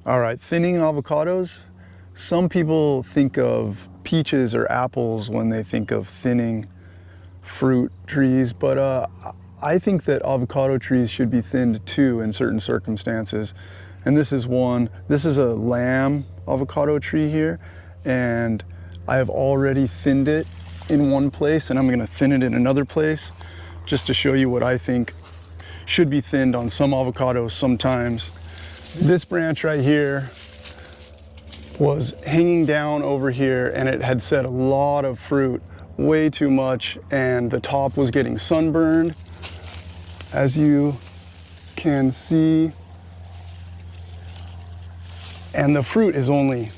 All right, thinning avocados. Some people think of peaches or apples when they think of thinning fruit trees, but I think that avocado trees should be thinned too in certain circumstances. And this is one. This is a lamb avocado tree here, and I have already thinned it in one place, and I'm going to thin it in another place just to show you what I think should be thinned on some avocados sometimes. This branch right here was hanging down over here, and it had set a lot of fruit, way too much, and the top was getting sunburned, as you can see. And the fruit is only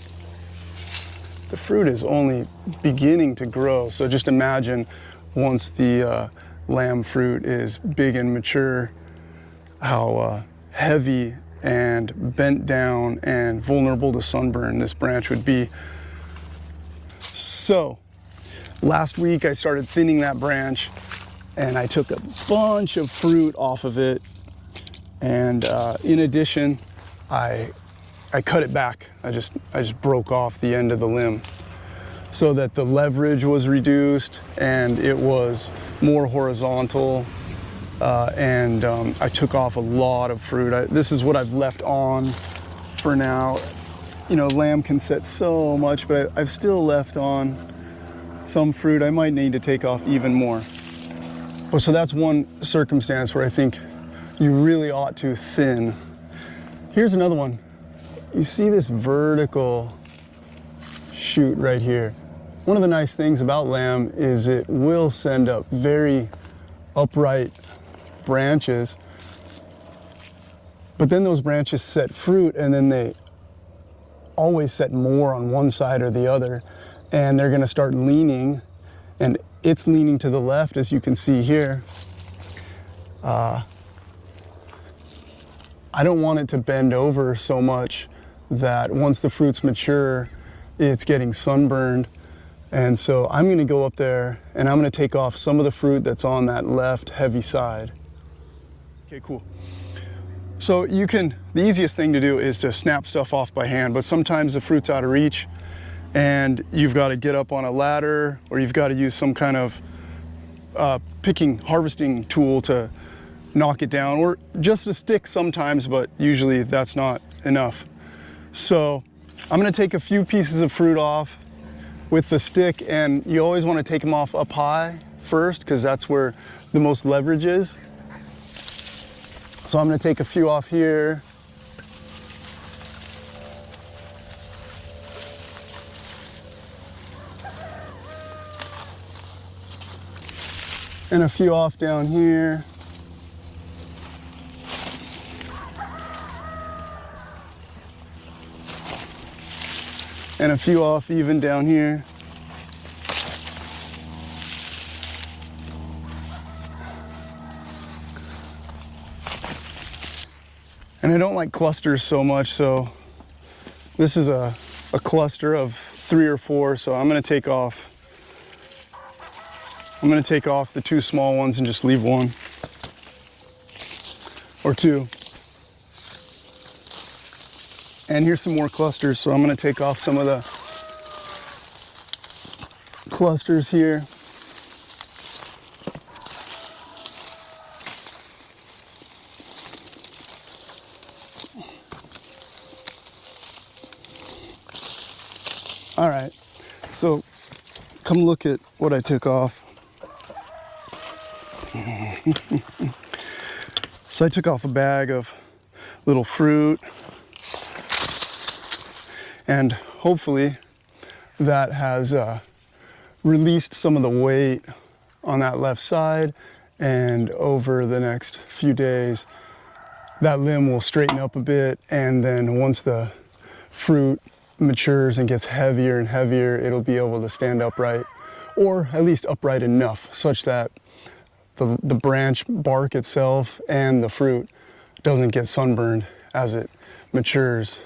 beginning to grow. So just imagine once the lamb fruit is big and mature, how heavy and bent down and vulnerable to sunburn this branch would be. So last week I started thinning that branch, and I took a bunch of fruit off of it, and in addition I cut it back. I just broke off the end of the limb so that the leverage was reduced and it was more horizontal, and I took off a lot of fruit. This is what I've left on for now. You know, lamb can set so much, but I've still left on some fruit. I might need to take off even more. Well, so that's one circumstance where I think you really ought to thin. Here's another one. You see this vertical shoot right here. One of the nice things about lamb is it will send up very upright branches, but then those branches set fruit, and then they always set more on one side or the other, and they're gonna start leaning, and it's leaning to the left, as you can see here. I don't want it to bend over so much that once the fruit's mature, it's getting sunburned. And so I'm gonna go up there and I'm gonna take off some of the fruit that's on that left heavy side. Okay, cool. So the easiest thing to do is to snap stuff off by hand, but sometimes the fruit's out of reach and you've got to get up on a ladder, or you've got to use some kind of harvesting tool to knock it down, or just a stick sometimes, but usually that's not enough. So I'm gonna take a few pieces of fruit off with the stick, and you always wanna take them off up high first, because that's where the most leverage is. So I'm gonna take a few off here. And a few off down here. And a few off even down here. And I don't like clusters so much, so this is a cluster of 3 or 4, so I'm gonna take off the 2 small ones and just leave 1 or 2. And here's some more clusters, so I'm gonna take off some of the clusters here. All right, so come look at what I took off. So I took off a bag of little fruit, and hopefully that has released some of the weight on that left side, and over the next few days that limb will straighten up a bit, and then once the fruit matures and gets heavier and heavier, it'll be able to stand upright, or at least upright enough such that the branch bark itself and the fruit doesn't get sunburned as it matures.